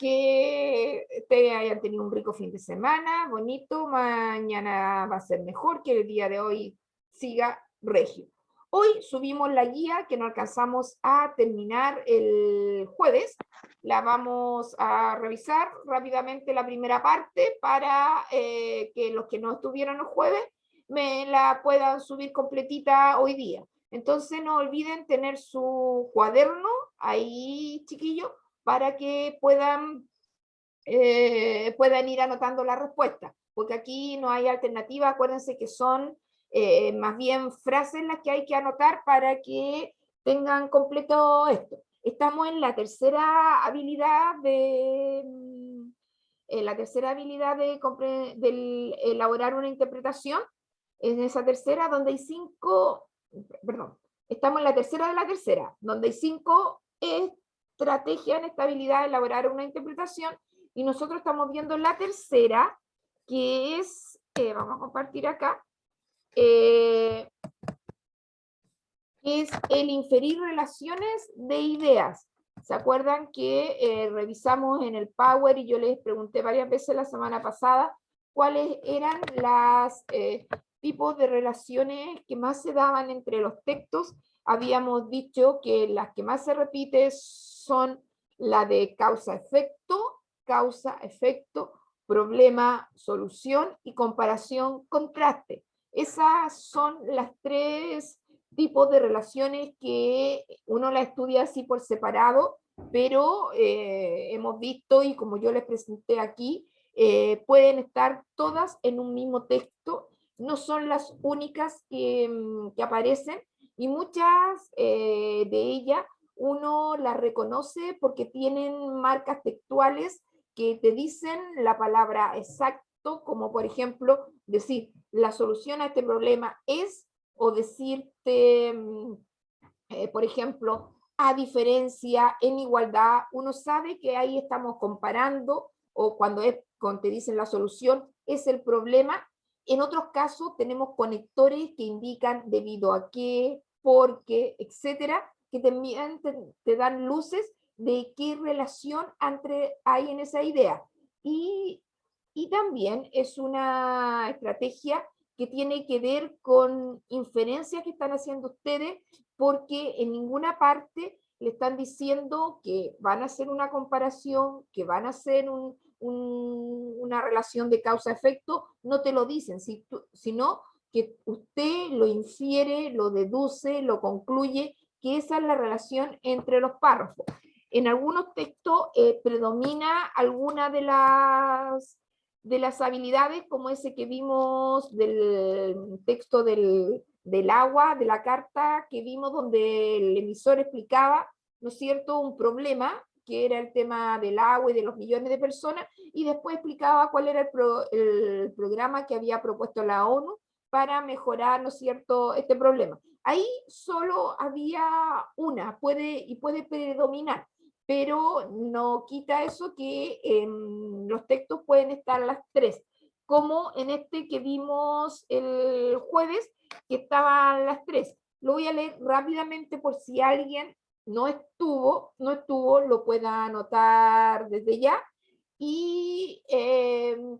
que te hayan tenido un rico fin de semana, bonito, mañana va a ser mejor, que el día de hoy siga regio. Hoy subimos la guía que no alcanzamos a terminar el jueves. La vamos a revisar rápidamente la primera parte para que los que no estuvieron el jueves me la puedan subir completita hoy día. Entonces no olviden tener su cuaderno ahí, chiquillos, para que puedan ir anotando la respuesta, porque aquí no hay alternativa. Acuérdense que son más bien frases las que hay que anotar para que tengan completo esto. Estamos en la tercera habilidad de elaborar una interpretación. En esa tercera, donde hay 5, perdón, estamos en la tercera de la tercera, donde hay 5 estrategias en esta habilidad de elaborar una interpretación, y nosotros estamos viendo la tercera, que es, vamos a compartir acá, es el inferir relaciones de ideas. ¿Se acuerdan que revisamos en el Power y yo les pregunté varias veces la semana pasada cuáles eran los tipos de relaciones que más se daban entre los textos? Habíamos dicho que las que más se repiten son la de causa-efecto, problema, solución y comparación, contraste. Esas son las 3 tipos de relaciones que uno la estudia así por separado, pero hemos visto, y como yo les presenté aquí, pueden estar todas en un mismo texto, no son las únicas que aparecen, y muchas de ellas uno las reconoce porque tienen marcas textuales que te dicen la palabra exacto, como por ejemplo decir, la solución a este problema es, o decirte, por ejemplo, a diferencia, en igualdad. Uno sabe que ahí estamos comparando, o cuando te dicen la solución, es el problema. En otros casos tenemos conectores que indican debido a qué, por qué, etcétera, que te dan luces de qué relación hay en esa idea. Y también es una estrategia que tiene que ver con inferencias que están haciendo ustedes, porque en ninguna parte le están diciendo que van a hacer una comparación, que van a hacer una relación de causa-efecto, no te lo dicen, sino que usted lo infiere, lo deduce, lo concluye, que esa es la relación entre los párrafos. En algunos textos predomina alguna de las habilidades, como ese que vimos del texto del agua, de la carta que vimos, donde el emisor explicaba, ¿no es cierto?, un problema, que era el tema del agua y de los millones de personas, y después explicaba cuál era el programa que había propuesto la ONU para mejorar, ¿no es cierto?, este problema. Ahí solo había una, puede predominar, pero no quita eso que en los textos pueden estar las 3, como en este que vimos el jueves, que estaban las 3. Lo voy a leer rápidamente por si alguien no estuvo, lo pueda anotar desde ya y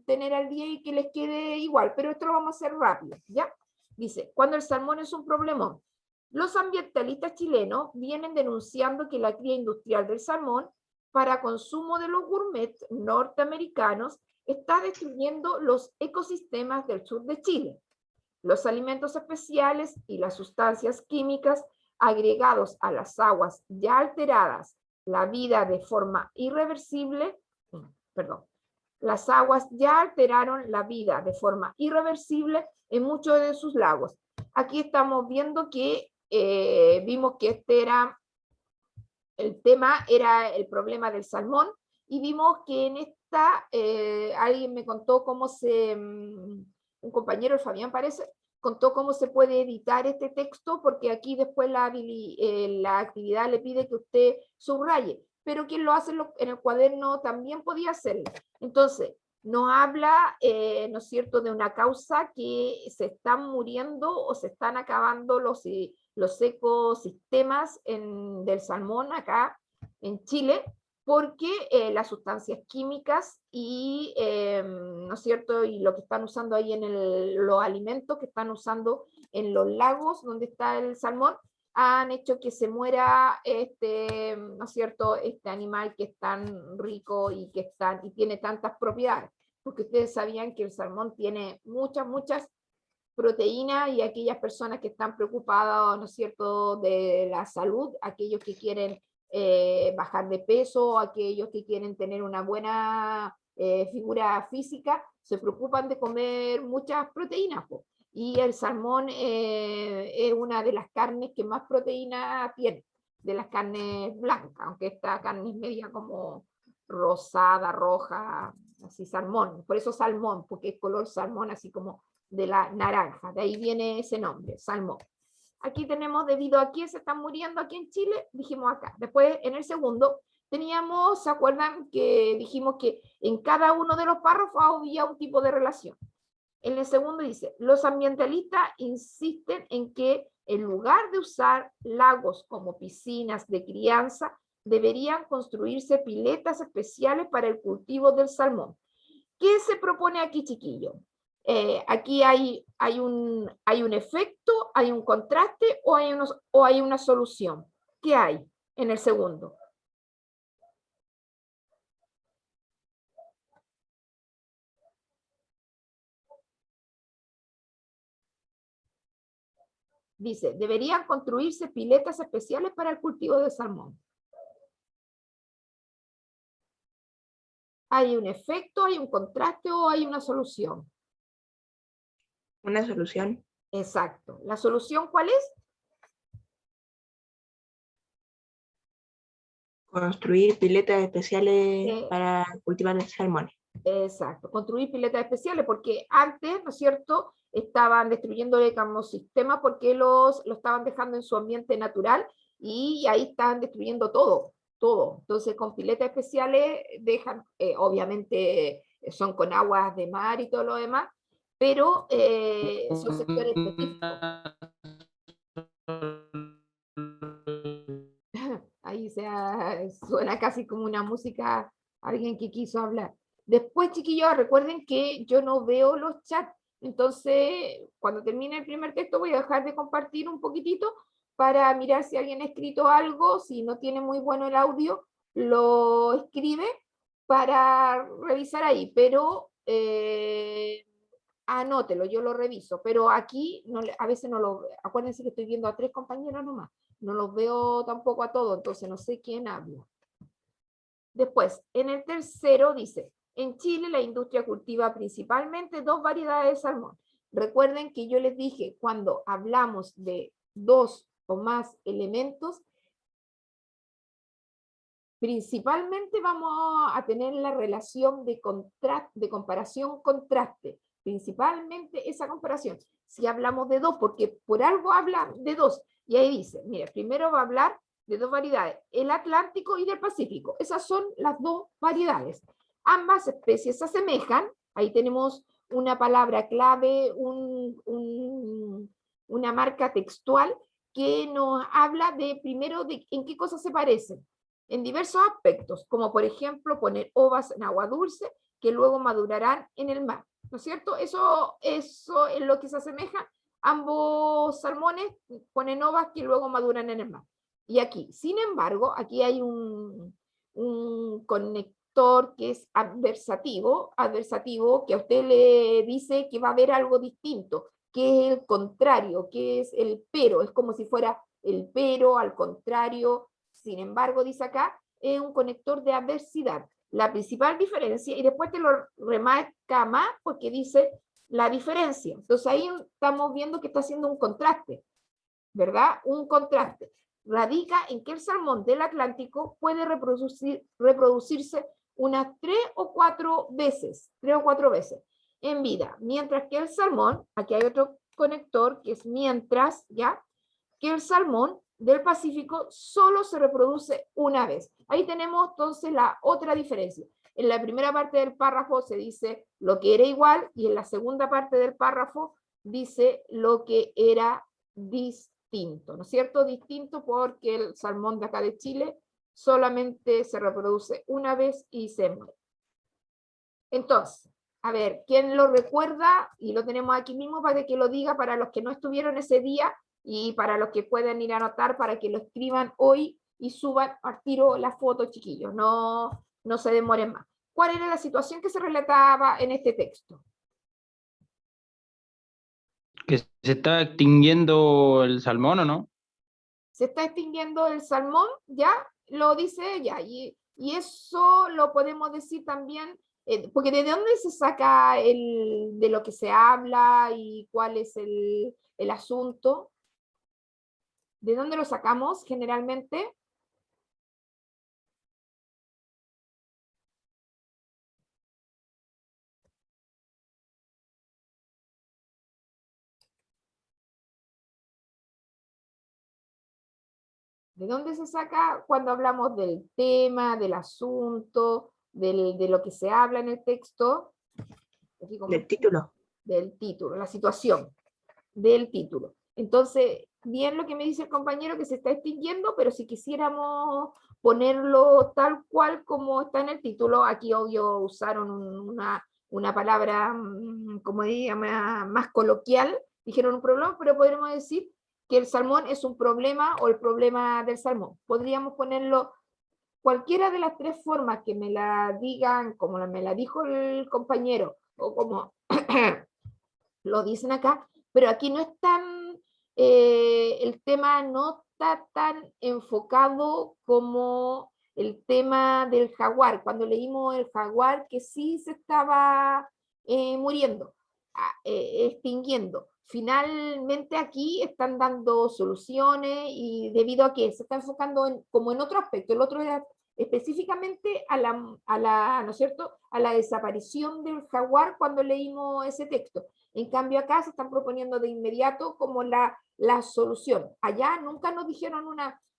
tener al día y que les quede igual, pero esto lo vamos a hacer rápido, ¿ya? Dice, cuando el salmón es un problemón, los ambientalistas chilenos vienen denunciando que la cría industrial del salmón para consumo de los gourmets norteamericanos está destruyendo los ecosistemas del sur de Chile. Los alimentos especiales y las sustancias químicas agregados a las aguas ya alteradas, la vida de forma irreversible, las aguas ya alteraron la vida de forma irreversible en muchos de sus lagos. Aquí estamos viendo que vimos que el tema era el problema del salmón, y vimos que en esta, alguien me contó un compañero, el Fabián parece, contó cómo se puede editar este texto, porque aquí después la actividad le pide que usted subraye, pero quien lo hace en el cuaderno también podía hacerlo. Entonces, nos habla, ¿no es cierto?, de una causa que se están muriendo o se están acabando los ecosistemas del salmón acá en Chile, porque las sustancias químicas y, ¿no es cierto?, y lo que están usando ahí en los alimentos que están usando en los lagos donde está el salmón, han hecho que se muera ¿no es cierto?, este animal que es tan rico y que y tiene tantas propiedades, porque ustedes sabían que el salmón tiene muchas proteínas, y aquellas personas que están preocupadas, ¿no es cierto?, de la salud, aquellos que quieren bajar de peso, aquellos que quieren tener una buena figura física, se preocupan de comer muchas proteínas, po. Y el salmón es una de las carnes que más proteína tiene, de las carnes blancas, aunque esta carne es media como rosada, roja, así salmón, por eso salmón, porque es color salmón, así como de la naranja, de ahí viene ese nombre, salmón. Aquí tenemos, debido a quién se están muriendo aquí en Chile, dijimos acá. Después, en el segundo, teníamos, ¿se acuerdan que dijimos que en cada uno de los párrafos había un tipo de relación? En el segundo dice, los ambientalistas insisten en que en lugar de usar lagos como piscinas de crianza, deberían construirse piletas especiales para el cultivo del salmón. ¿Qué se propone aquí, chiquillo? Aquí hay un efecto, hay un contraste o hay una solución. ¿Qué hay en el segundo? Dice, deberían construirse piletas especiales para el cultivo de salmón. ¿Hay un efecto, hay un contraste o hay una solución? Una solución. Exacto. ¿La solución cuál es? Construir piletas especiales para cultivar el salmón. Exacto, construir piletas especiales, porque antes, ¿no es cierto?, estaban destruyendo el ecosistema porque lo estaban dejando en su ambiente natural y ahí estaban destruyendo todo. Entonces, con piletas especiales dejan, obviamente son con aguas de mar y todo lo demás, pero son sectores específicos. Ahí suena casi como una música, alguien que quiso hablar. Después, chiquillos, recuerden que yo no veo los chats, entonces cuando termine el primer texto voy a dejar de compartir un poquitito para mirar si alguien ha escrito algo, si no tiene muy bueno el audio, lo escribe para revisar ahí, pero anótelo, yo lo reviso, pero aquí no, a veces no lo, acuérdense que estoy viendo a 3 compañeros nomás, no los veo tampoco a todos, entonces no sé quién habla. Después, en el tercero dice, en Chile la industria cultiva principalmente 2 variedades de salmón. Recuerden que yo les dije, cuando hablamos de 2 o más elementos, principalmente vamos a tener la relación de comparación-contraste, principalmente esa comparación. Si hablamos de 2, porque por algo habla de 2, y ahí dice, mira, primero va a hablar de 2 variedades, el Atlántico y del Pacífico. Esas son las 2 variedades. Ambas especies se asemejan, ahí tenemos una palabra clave, una marca textual que nos habla de primero de en qué cosas se parecen en diversos aspectos, como por ejemplo poner ovas en agua dulce que luego madurarán en el mar, ¿no es cierto? Eso es lo que se asemeja. Ambos salmones ponen ovas que luego maduran en el mar. Y aquí, sin embargo, aquí hay un conector que es adversativo, que a usted le dice que va a haber algo distinto, que es el contrario, que es el pero, es como si fuera el pero, al contrario. Sin embargo, dice acá, es un conector de adversidad. La principal diferencia, y después te lo remarca más porque dice la diferencia. Entonces ahí estamos viendo que está haciendo un contraste, ¿verdad? Un contraste. Radica en que el salmón del Atlántico puede reproducirse unas 3 o 4 veces en vida, mientras que el salmón, aquí hay otro conector que es mientras, ¿ya? Que el salmón del Pacífico solo se reproduce una vez. Ahí tenemos entonces la otra diferencia. En la primera parte del párrafo se dice lo que era igual y en la segunda parte del párrafo dice lo que era distinto, ¿no es cierto? Distinto porque el salmón de acá de Chile solamente se reproduce una vez y se muere. Entonces, a ver, ¿quién lo recuerda? Y lo tenemos aquí mismo para que lo diga para los que no estuvieron ese día y para los que pueden ir a anotar para que lo escriban hoy y suban al tiro la foto, chiquillos. No, no se demoren más. ¿Cuál era la situación que se relataba en este texto? Que se está extinguiendo el salmón, ¿o no? Se está extinguiendo el salmón, ya lo dice ella, y eso lo podemos decir también, porque ¿de dónde se saca de lo que se habla y cuál es el asunto? ¿De dónde lo sacamos generalmente? ¿De dónde se saca cuando hablamos del tema, del asunto, de lo que se habla en el texto? Del título. Del título, la situación del título. Entonces, bien lo que me dice el compañero que se está extinguiendo, pero si quisiéramos ponerlo tal cual como está en el título, aquí obvio usaron una palabra, como diría, más coloquial, dijeron un problema, pero podríamos decir que el salmón es un problema o el problema del salmón. Podríamos ponerlo cualquiera de las tres formas que me la digan, como me la dijo el compañero, o como lo dicen acá, pero aquí no es tan, el tema no está tan enfocado como el tema del jaguar. Cuando leímos el jaguar, que sí se estaba muriendo, extinguiendo. Finalmente aquí están dando soluciones y debido a que se está enfocando como en otro aspecto, el otro era específicamente ¿no es cierto?, a la desaparición del jaguar cuando leímos ese texto. En cambio acá se están proponiendo de inmediato como la solución. Allá nunca nos dijeron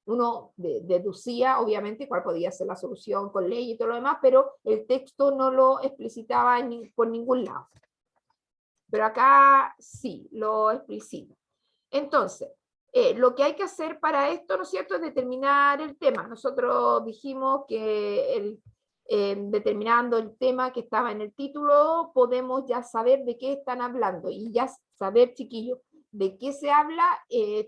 uno deducía obviamente cuál podía ser la solución con ley y todo lo demás, pero el texto no lo explicitaba por ningún lado. Pero acá sí, lo explicita. Entonces, lo que hay que hacer para esto, ¿no es cierto?, es determinar el tema. Nosotros dijimos que determinando el tema que estaba en el título, podemos ya saber de qué están hablando y ya saber, chiquillos, de qué se habla,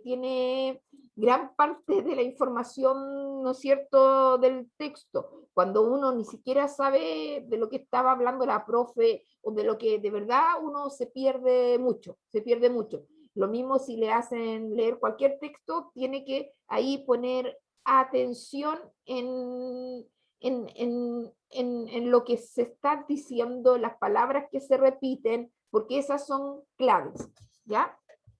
tiene gran parte de la información, ¿no es cierto?, del texto. Cuando uno ni siquiera sabe de lo que estaba hablando la profe o de lo que de verdad uno se pierde mucho, se pierde mucho. Lo mismo si le hacen leer cualquier texto, tiene que ahí poner atención en lo que se está diciendo, las palabras que se repiten, porque esas son claves, ¿ya?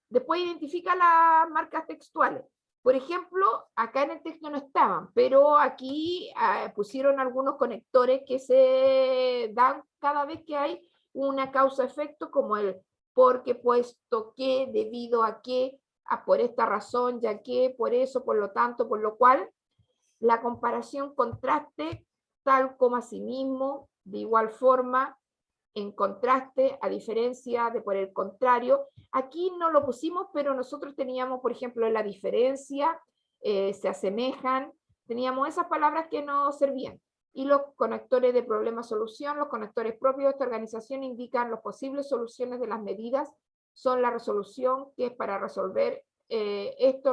Después identifica las marcas textuales. Por ejemplo, acá en el texto no estaban, pero aquí pusieron algunos conectores que se dan cada vez que hay una causa-efecto, como el porque, puesto que, debido a que, por esta razón, ya que, por eso, por lo tanto, por lo cual. La comparación contraste, tal como asimismo, de igual forma, en contraste, a diferencia de por el contrario. Aquí no lo pusimos, pero nosotros teníamos, por ejemplo, la diferencia, se asemejan, teníamos esas palabras que nos servían. Y los conectores de problema-solución, los conectores propios de esta organización indican las posibles soluciones de las medidas, son la resolución que es para resolver esto,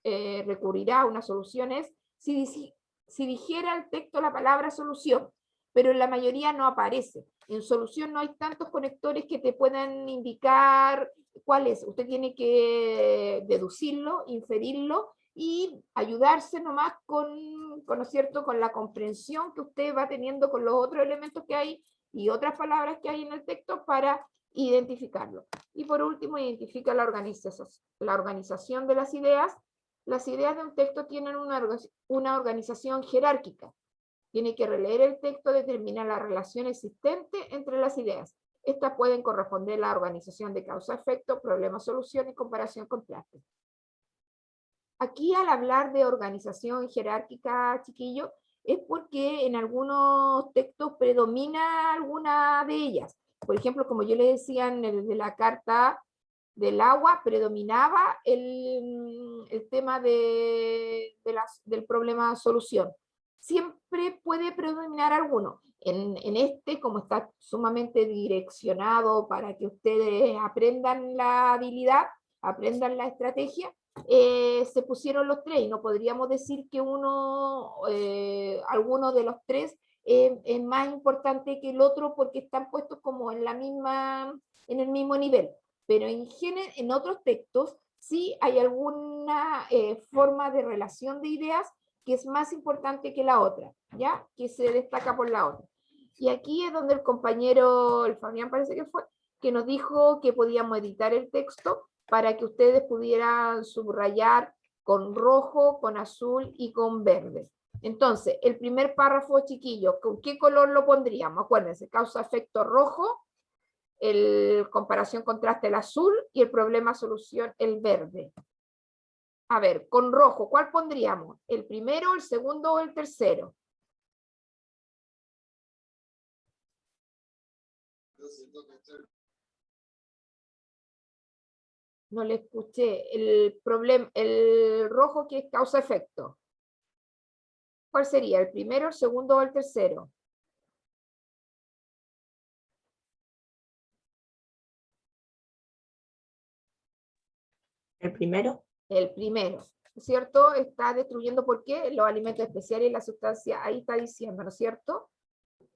recurrirá a una solución es si dijera el texto la palabra solución, pero en la mayoría no aparece. En solución no hay tantos conectores que te puedan indicar cuál es. Usted tiene que deducirlo, inferirlo y ayudarse nomás ¿no es cierto?, con la comprensión que usted va teniendo con los otros elementos que hay y otras palabras que hay en el texto para identificarlo. Y por último, identifica la organización de las ideas. Las ideas de un texto tienen una organización jerárquica. Tiene que releer el texto, determinar la relación existente entre las ideas. Estas pueden corresponder a la organización de causa-efecto, problema-solución y comparación-contraste. Aquí al hablar de organización jerárquica, chiquillo, es porque en algunos textos predomina alguna de ellas. Por ejemplo, como yo le decía en el de la carta del agua, predominaba el tema del problema solución. siempre puede predominar alguno. En este, como está sumamente direccionado para que ustedes aprendan la habilidad, aprendan la estrategia, se pusieron los tres y no podríamos decir que alguno de los tres es más importante que el otro porque están puestos como en el mismo nivel. Pero en otros textos sí hay alguna forma de relación de ideas que es más importante que la otra, ¿ya? Que se destaca por la otra. Y aquí es donde el compañero, el Fabián parece que fue, que nos dijo que podíamos editar el texto para que ustedes pudieran subrayar con rojo, con azul y con verde. Entonces, el primer párrafo, chiquillos, ¿con qué color lo pondríamos? Acuérdense, causa-efecto rojo, el comparación contraste el azul y el problema solución el verde. A ver, con rojo, ¿cuál pondríamos? ¿El primero, el segundo o el tercero? No le escuché. El rojo que es causa-efecto. ¿Cuál sería? ¿El primero, el segundo o el tercero? El primero. El primero, ¿cierto? Está destruyendo, ¿por qué? Los alimentos especiales y la sustancia, ahí está diciendo, ¿no es cierto?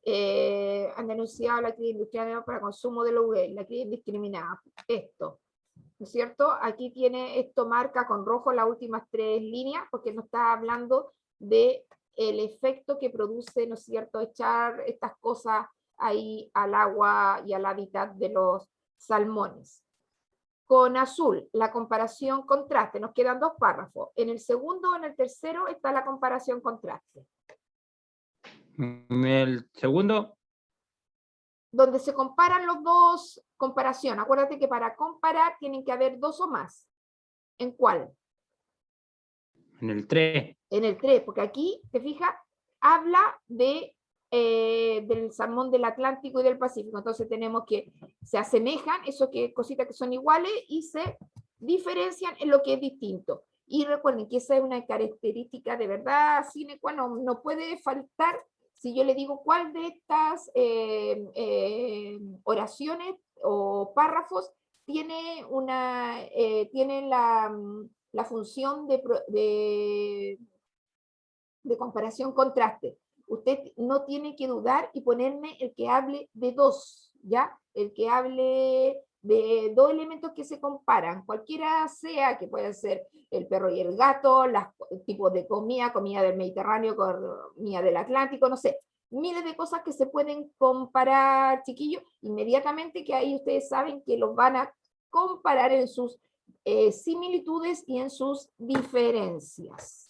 Han denunciado la actividad industrial para consumo de los la actividad indiscriminada. Esto, ¿no es cierto? Aquí tiene, esto marca con rojo las últimas tres líneas, porque nos está hablando de el efecto que produce, ¿no es cierto?, echar estas cosas ahí al agua y al hábitat de los salmones. Con azul, la comparación contraste, nos quedan dos párrafos. En el segundo o en el tercero está la comparación contraste. En el segundo. Donde se comparan los dos, comparación. Acuérdate que para comparar tienen que haber dos o más. ¿En cuál? En el 3. En el 3, porque aquí, te fijas, habla del salmón del Atlántico y del Pacífico. Entonces tenemos que se asemejan, eso que cositas que son iguales, y se diferencian en lo que es distinto. Y recuerden que esa es una característica de verdad sine qua non, no puede faltar. Si yo le digo cuál de estas oraciones o párrafos tiene la función de comparación-contraste. Usted no tiene que dudar y ponerme el que hable de dos, ¿ya? El que hable de dos elementos que se comparan, cualquiera sea, que pueden ser el perro y el gato, los tipos de comida del Mediterráneo, comida del Atlántico, no sé, miles de cosas que se pueden comparar, chiquillos, inmediatamente que ahí ustedes saben que los van a comparar en sus similitudes y en sus diferencias.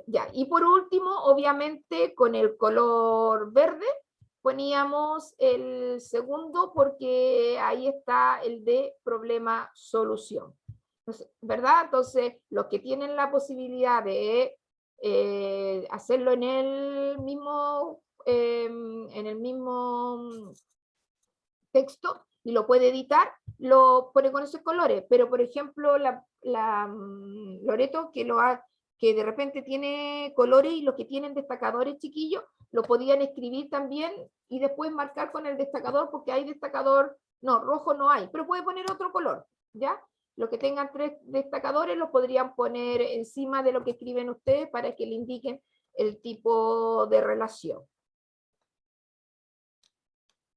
Ya. Y por último, obviamente, con el color verde, poníamos el segundo porque ahí está el de problema-solución. ¿Verdad? Entonces, los que tienen la posibilidad de hacerlo en el mismo texto y lo puede editar, lo pone con esos colores. Pero, por ejemplo, Loreto, que de repente tiene colores y los que tienen destacadores chiquillos, lo podían escribir también y después marcar con el destacador, porque hay destacador, no, rojo no hay, pero puede poner otro color, ¿ya? Los que tengan tres destacadores los podrían poner encima de lo que escriben ustedes para que le indiquen el tipo de relación.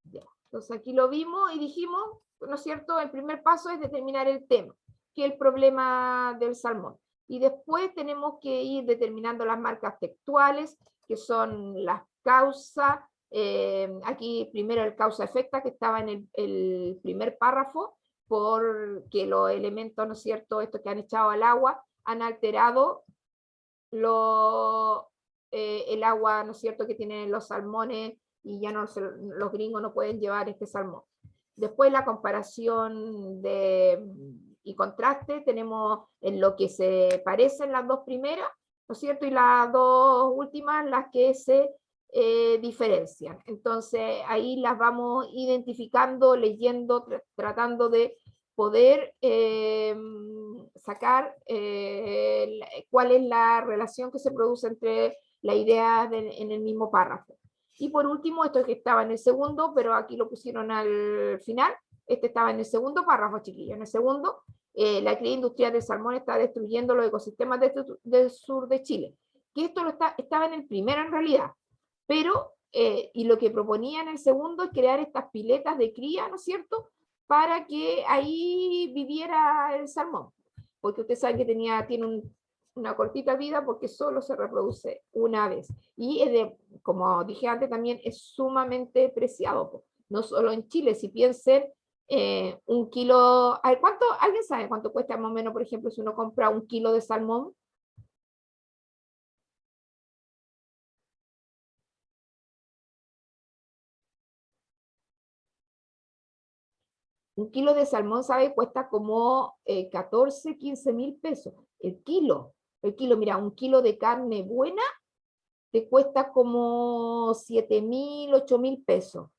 Ya. Entonces aquí lo vimos y dijimos, ¿no es cierto? El primer paso es determinar el tema, que es el problema del salmón. Y después tenemos que ir determinando las marcas textuales, que son las causas. Aquí primero el causa-efecto, que estaba en el primer párrafo, porque los elementos, ¿no es cierto?, estos que han echado al agua, han alterado el agua, ¿no es cierto?, que tienen los salmones, y ya los gringos no pueden llevar este salmón. Después la comparación y contraste, tenemos en lo que se parecen las dos primeras, ¿no es cierto? Y las dos últimas, las que se diferencian. Entonces ahí las vamos identificando, leyendo, tratando de poder sacar cuál es la relación que se produce entre la idea en el mismo párrafo. Y por último, esto que estaba en el segundo, pero aquí lo pusieron al final, este estaba en el segundo párrafo, chiquillos, en el segundo, la cría industrial del salmón está destruyendo los ecosistemas del sur de Chile. Que esto estaba en el primero en realidad, pero, y lo que proponía en el segundo es crear estas piletas de cría, ¿no es cierto?, para que ahí viviera el salmón, porque usted sabe que tiene una cortita vida porque solo se reproduce una vez. Y como dije antes, también es sumamente preciado, no solo en Chile. Si piensen, un kilo, ¿alguien sabe cuánto cuesta más o menos, por ejemplo, si uno compra un kilo de salmón? Un kilo de salmón, ¿sabe? Cuesta como 14, 15 mil pesos. El kilo, mira, un kilo de carne buena te cuesta como 7 mil, 8 mil pesos.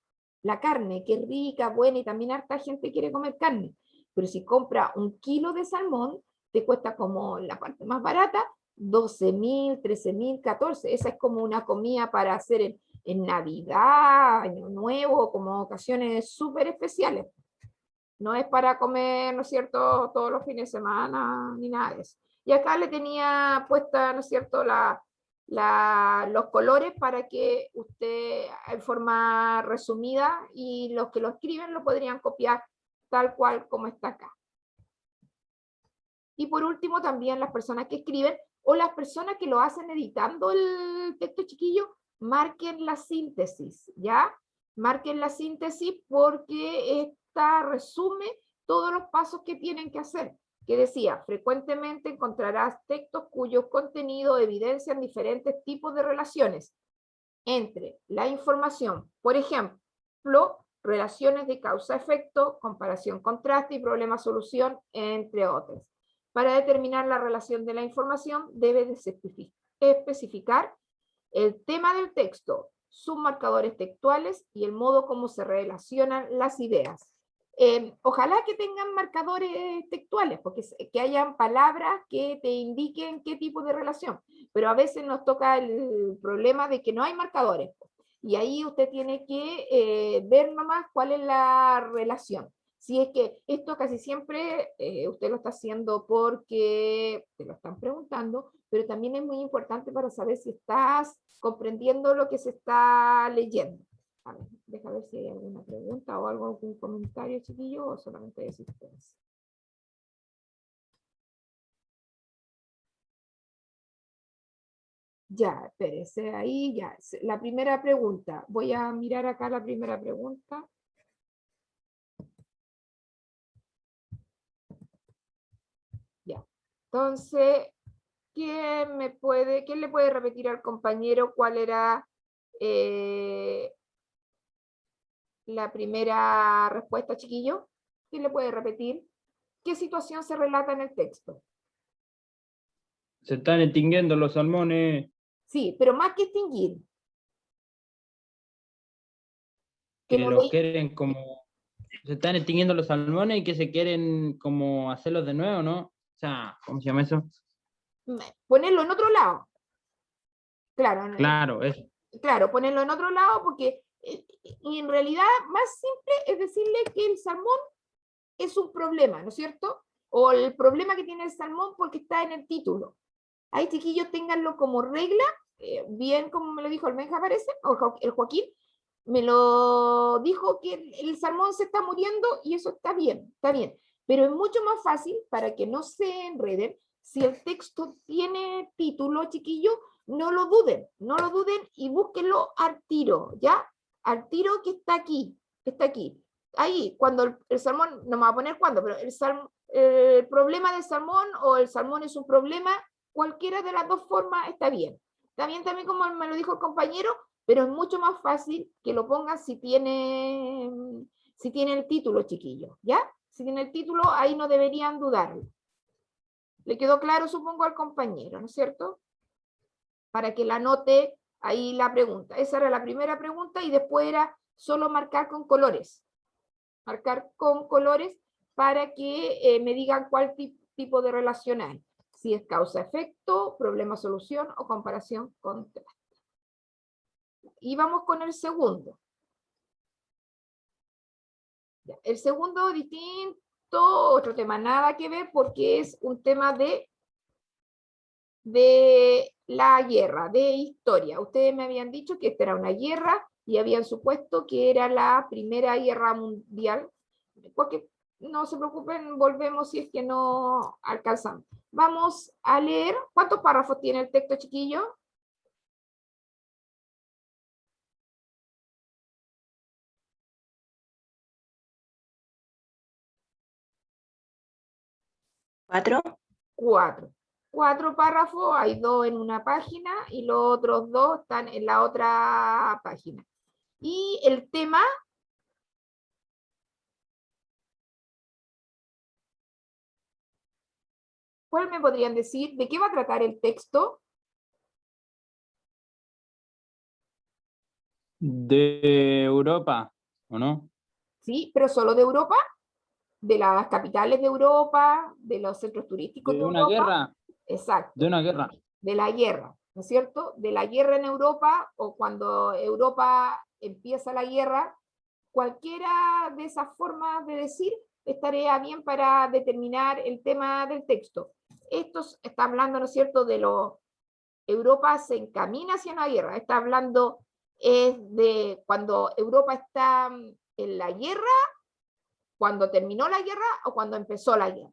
La carne, que es rica, buena, y también harta gente quiere comer carne. Pero si compra un kilo de salmón, te cuesta como la parte más barata, 12 mil, 13 mil, 14. Esa es como una comida para hacer en Navidad, Año Nuevo, como ocasiones súper especiales. No es para comer, ¿no es cierto?, todos los fines de semana, ni nada de eso. Y acá le tenía puesta, ¿no es cierto?, los colores para que usted, en forma resumida, y los que lo escriben lo podrían copiar tal cual como está acá. Y por último, también las personas que escriben, o las personas que lo hacen editando el texto, chiquillo, marquen la síntesis, ¿ya? Marquen la síntesis porque esta resume todos los pasos que tienen que hacer. Que decía, frecuentemente encontrarás textos cuyo contenido evidencian diferentes tipos de relaciones entre la información, por ejemplo, relaciones de causa-efecto, comparación-contraste y problema-solución, entre otros. Para determinar la relación de la información, debe de especificar el tema del texto, sus marcadores textuales y el modo como se relacionan las ideas. Ojalá que tengan marcadores textuales, porque que hayan palabras que te indiquen qué tipo de relación, pero a veces nos toca el problema de que no hay marcadores, y ahí usted tiene que ver nomás cuál es la relación. Si es que esto casi siempre usted lo está haciendo porque te lo están preguntando, pero también es muy importante para saber si estás comprendiendo lo que se está leyendo. A ver, deja ver si hay alguna pregunta o algún comentario, chiquillo, o solamente de existencia. Ya, espérese ahí, ya. La primera pregunta. Voy a mirar acá la primera pregunta. Ya. Entonces, ¿quién le puede repetir al compañero cuál era la primera respuesta, chiquillo? ¿Quién le puede repetir? ¿Qué situación se relata en el texto? Se están extinguiendo los salmones, Sí, pero más que extinguir. que los quieren como... Se están extinguiendo los salmones y que se quieren como hacerlos de nuevo, ¿no? O sea, ¿cómo se llama eso? Ponerlo en otro lado. Claro, Claro, eso. claro, ponerlo en otro lado porque y en realidad más simple es decirle que el salmón es un problema, ¿no es cierto? O el problema que tiene el salmón porque está en el título. Ahí, chiquillos, ténganlo como regla, bien como me lo dijo el Benja, parece, o el Joaquín, me lo dijo que el salmón se está muriendo y eso está bien, pero es mucho más fácil para que no se enreden. Si el texto tiene título, chiquillo, no lo duden y búsquenlo al tiro, ¿ya? Al tiro que está aquí, Ahí, cuando el salmón, no me va a poner cuándo, pero el problema del salmón o el salmón es un problema, cualquiera de las dos formas está bien. También como me lo dijo el compañero, pero es mucho más fácil que lo pongan si tiene el título, chiquillo, ¿ya? Si tiene el título, ahí no deberían dudarlo. ¿Le quedó claro, supongo, al compañero, ¿no es cierto? Para que la anote ahí la pregunta. Esa era la primera pregunta y después era solo marcar con colores. Marcar con colores para que me digan cuál tipo de relación hay. Si es causa-efecto, problema-solución o comparación-contraste. Y vamos con el segundo. El segundo distinto, otro tema nada que ver porque es un tema de la guerra, de historia. Ustedes me habían dicho que esta era una guerra y habían supuesto que era la Primera Guerra Mundial, porque no se preocupen, volvemos si es que no alcanzamos. Vamos a leer, ¿cuántos párrafos tiene el texto, chiquillo? ¿4? 4. 4 párrafos, hay 2 en una página y los otros 2 están en la otra página. Y el tema, ¿cuál me podrían decir? ¿De qué va a tratar el texto? De Europa, ¿o no? Sí, pero solo de Europa, de las capitales de Europa, de los centros turísticos de De una Europa. guerra. Exacto. De una guerra. De la guerra, ¿no es cierto? De la guerra en Europa, o cuando Europa empieza la guerra, cualquiera de esas formas de decir estaría bien para determinar el tema del texto. Esto está hablando, ¿no es cierto?, de lo Europa se encamina hacia una guerra. Está hablando de cuando Europa está en la guerra, cuando terminó la guerra o cuando empezó la guerra.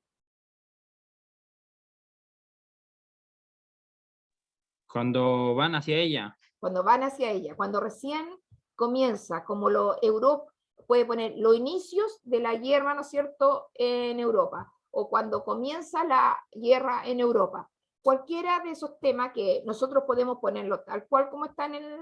Cuando van hacia ella. Cuando van hacia ella, cuando recién comienza, como Europa puede poner los inicios de la guerra, ¿no es cierto?, en Europa, o cuando comienza la guerra en Europa. Cualquiera de esos temas que nosotros podemos ponerlo tal cual como está en el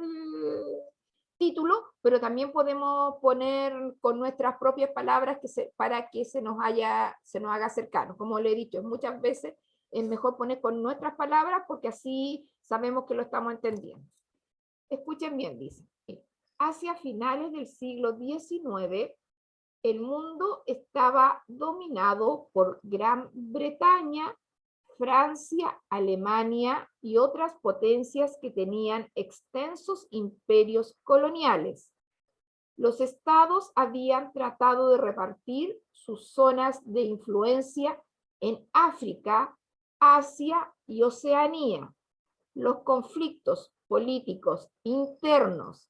título, pero también podemos poner con nuestras propias palabras para que se nos haga cercano. Como le he dicho, muchas veces es mejor poner con nuestras palabras porque así sabemos que lo estamos entendiendo. Escuchen bien, dice. Hacia finales del siglo XIX, el mundo estaba dominado por Gran Bretaña, Francia, Alemania y otras potencias que tenían extensos imperios coloniales. Los estados habían tratado de repartir sus zonas de influencia en África, Asia y Oceanía. Los conflictos políticos internos,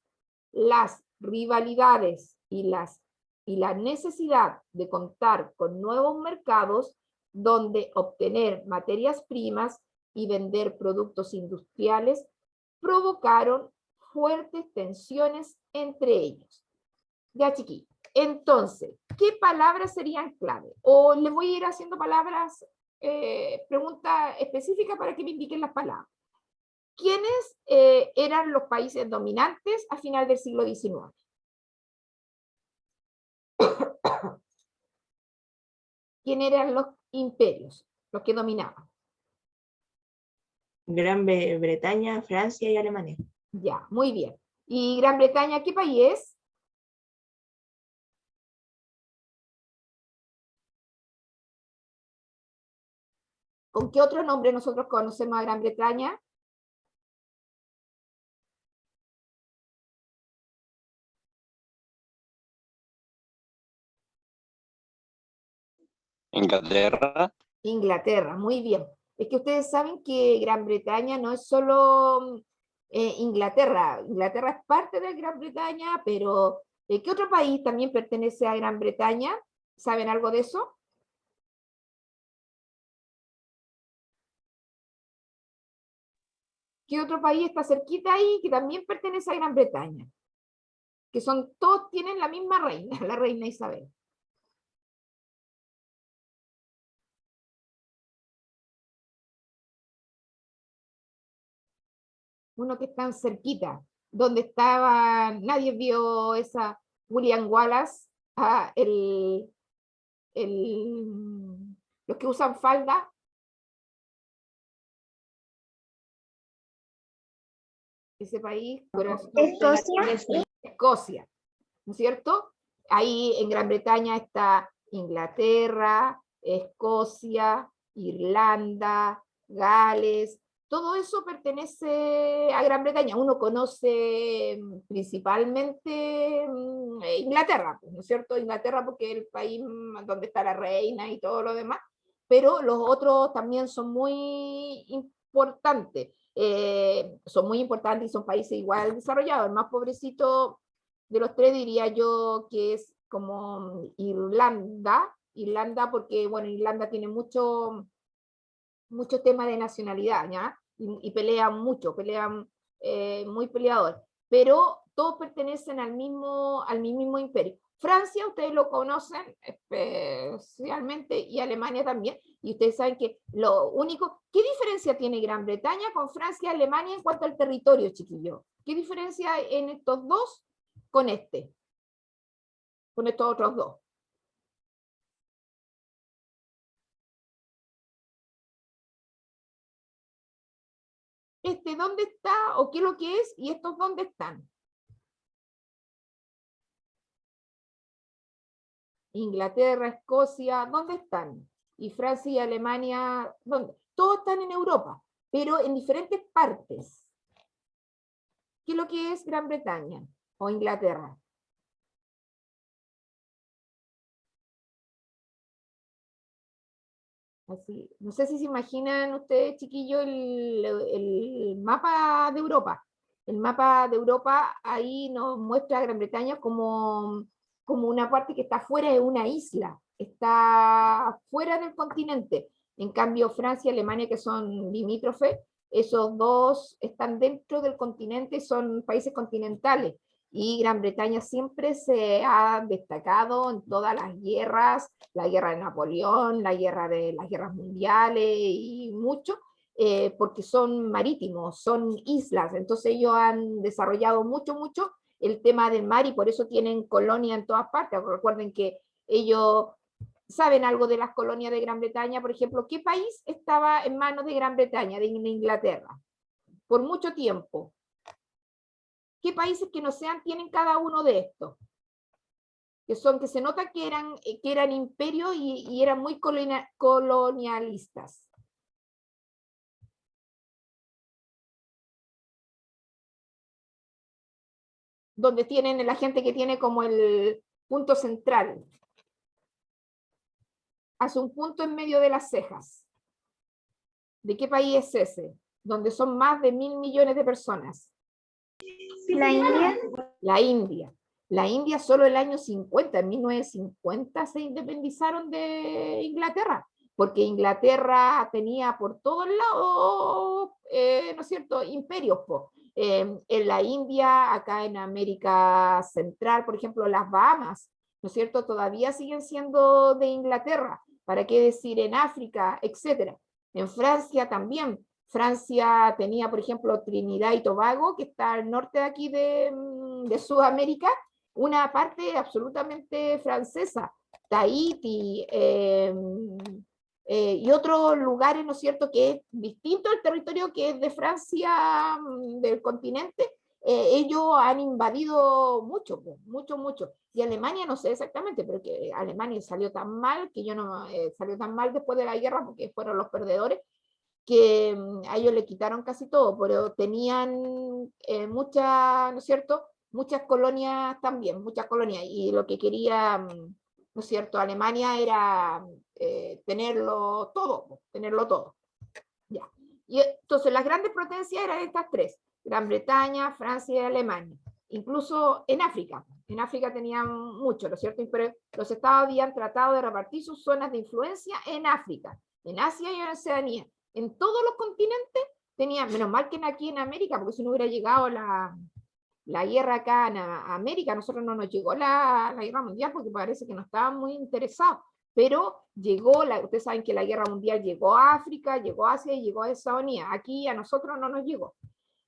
las rivalidades y la necesidad de contar con nuevos mercados donde obtener materias primas y vender productos industriales provocaron fuertes tensiones entre ellos. Ya, chiquillos. Entonces, ¿qué palabras serían clave? O les voy a ir haciendo palabras, preguntas específicas para que me indiquen las palabras. ¿Quiénes eran los países dominantes a final del siglo XIX? ¿Quiénes eran los imperios, los que dominaban? Gran Bretaña, Francia y Alemania. Ya, muy bien. ¿Y Gran Bretaña qué país es? ¿Con qué otro nombre nosotros conocemos a Gran Bretaña? Inglaterra. Inglaterra, muy bien. Es que ustedes saben que Gran Bretaña no es solo Inglaterra. Inglaterra es parte de Gran Bretaña, pero ¿qué otro país también pertenece a Gran Bretaña? ¿Saben algo de eso? ¿Qué otro país está cerquita ahí que también pertenece a Gran Bretaña? Que todos tienen la misma reina, la reina Isabel. Uno que están cerquita, donde estaba, nadie vio esa William Wallace, los que usan falda. Ese país, Escocia. Escocia, ¿no es cierto? Ahí en Gran Bretaña está Inglaterra, Escocia, Irlanda, Gales, todo eso pertenece a Gran Bretaña. Uno conoce principalmente Inglaterra, ¿no es cierto? Inglaterra porque es el país donde está la reina y todo lo demás, pero los otros también son muy importantes. Son muy importantes y son países igual desarrollados. El más pobrecito de los tres diría yo que es como Irlanda porque, bueno, Irlanda tiene mucho tema de nacionalidad, ¿ya? Y pelean mucho, pelean muy peleador, pero todos pertenecen al mismo imperio. Francia, ustedes lo conocen especialmente, y Alemania también, y ustedes saben que lo único, ¿qué diferencia tiene Gran Bretaña con Francia y Alemania en cuanto al territorio, chiquillo? ¿Qué diferencia hay en estos dos con estos otros dos? ¿Dónde está o qué es lo que es? Y estos, ¿dónde están? Inglaterra, Escocia, ¿dónde están? Y Francia y Alemania, ¿dónde? Todos están en Europa, pero en diferentes partes. ¿Qué es lo que es Gran Bretaña o Inglaterra? Así, no sé si se imaginan ustedes, chiquillos, el mapa de Europa. El mapa de Europa ahí nos muestra a Gran Bretaña como una parte que está fuera de una isla, está fuera del continente. En cambio, Francia y Alemania, que son limítrofes, esos dos están dentro del continente, son países continentales. Y Gran Bretaña siempre se ha destacado en todas las guerras, la guerra de Napoleón, las guerras mundiales y mucho, porque son marítimos, son islas, entonces ellos han desarrollado mucho el tema del mar y por eso tienen colonia en todas partes. Recuerden que ellos saben algo de las colonias de Gran Bretaña, por ejemplo, ¿qué país estaba en manos de Gran Bretaña, de Inglaterra? Por mucho tiempo. ¿Qué países que no sean tienen cada uno de estos? Que se nota que eran imperios y eran muy colonialistas. Donde tienen la gente que tiene como el punto central. Hace un punto en medio de las cejas. ¿De qué país es ese? Donde son más de 1.000 millones de personas. ¿La India? La India. La India solo el año 50, en 1950, se independizaron de Inglaterra, porque Inglaterra tenía por todos lados, ¿no es cierto?, imperios. En la India, acá en América Central, por ejemplo, las Bahamas, ¿no es cierto?, todavía siguen siendo de Inglaterra. ¿Para qué decir en África, etcétera? En Francia también. Francia tenía, por ejemplo, Trinidad y Tobago, que está al norte de aquí de Sudamérica, una parte absolutamente francesa, Tahití, y otros lugares, ¿no es cierto?, que es distinto al territorio que es de Francia, del continente. Ellos han invadido mucho. Y Alemania no sé exactamente, pero que Alemania salió tan mal, que yo no salió tan mal después de la guerra, porque fueron los perdedores, que a ellos le quitaron casi todo, pero tenían muchas, ¿no es cierto?, muchas colonias también, muchas colonias, y lo que quería, ¿no es cierto?, Alemania era tenerlo todo. Ya. Y entonces las grandes potencias eran estas tres, Gran Bretaña, Francia y Alemania. Incluso en África tenían mucho, ¿no es cierto?, pero los estados habían tratado de repartir sus zonas de influencia en África, en Asia y en Oceanía. En todos los continentes tenían, menos mal que aquí en América, porque si no hubiera llegado la guerra acá en América, a nosotros no nos llegó la guerra mundial porque parece que no estaban muy interesados, pero llegó, ustedes saben que la guerra mundial llegó a África, llegó a Asia y llegó a Oceanía. Aquí a nosotros no nos llegó.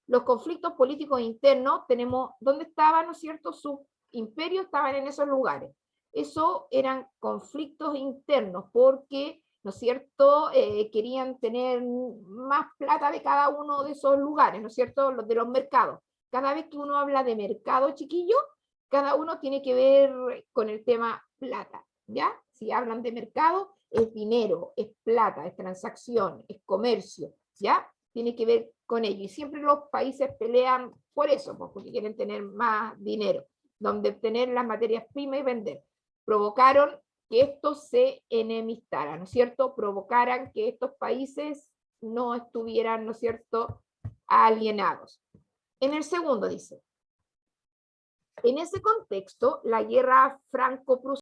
Los conflictos políticos internos, tenemos, ¿dónde estaban, no es cierto? Sus imperios estaban en esos lugares. Eso eran conflictos internos porque, ¿no es cierto?, querían tener más plata de cada uno de esos lugares, ¿no es cierto?, los de los mercados. Cada vez que uno habla de mercado, chiquillo, cada uno tiene que ver con el tema plata, ¿ya? Si hablan de mercado, es dinero, es plata, es transacción, es comercio, ¿ya? Tiene que ver con ello. Y siempre los países pelean por eso, porque quieren tener más dinero, donde obtener las materias primas y vender. Provocaron que estos se enemistaran, ¿no es cierto? Provocaran que estos países no estuvieran, ¿no es cierto?, alienados. En el segundo dice, en ese contexto, la guerra franco-prusiana